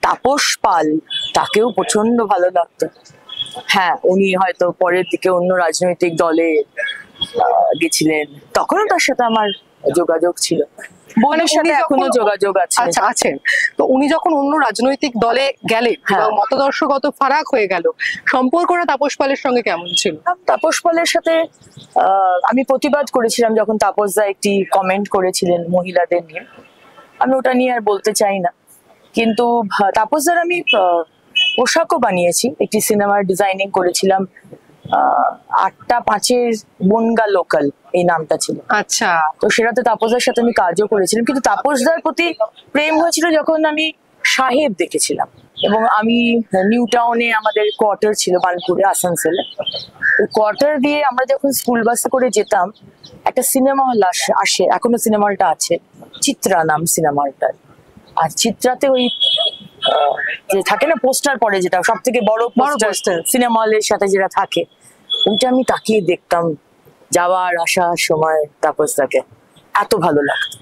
তাপস পাল, তাকেও প্রচন্ড ভালো লাগতো। হ্যাঁ, উনি হয়তো পরের দিকে অন্য রাজনৈতিক দলে গেছিলেন, তখনও তার সাথে আমার যোগাযোগ ছিল। বোনের সাথে এখনো যোগাযোগ আছে। আচ্ছা, আছেন। তো উনি যখন অন্য রাজনৈতিক দলে গেলেন, মতদর্শগত ফারাক হয়ে গেল, সম্পর্কটা তাপস পালের সঙ্গে কেমন ছিল? তাপস পালের সাথে আমি প্রতিবাদ করেছিলাম যখন তাপসদা একটি কমেন্ট করেছিলেন মহিলাদের নিয়ে। আমি ওটা নিয়ে আর বলতে চাই না, কিন্তু তাপসদার আমি পোশাকও বানিয়েছি, একটি সিনেমার ডিজাইনিং করেছিলাম। 8টা 5-এর বনগা লোকাল এই নামটা ছিল। আচ্ছা, তো সেটাতে তাপসদার সাথে আমি কাজও করেছিলাম, কিন্তু তাপসদার প্রতি প্রেম হয়েছিল যখন আমি সাহেব দেখেছিলাম। এবং আমি নিউ টাউনে আমাদের কোয়ার্টার ছিল বানপুরে, আসানসোলে। ওই কোয়ার্টার দিয়ে আমরা যখন স্কুল বাসে করে যেতাম, একটা সিনেমা হল আসে, এখনো সিনেমা হলটা আছে, চিত্রা নাম সিনেমাটার। আর চিত্রাতে ওই যে থাকে না পোস্টার পরে, যেটা সব থেকে বড় পোস্টার সিনেমা হলের সাথে যেটা থাকে, ওইটা আমি তাকিয়ে দেখতাম যাওয়ার আসার সময়। তাপসদাকে এত ভালো লাগতো।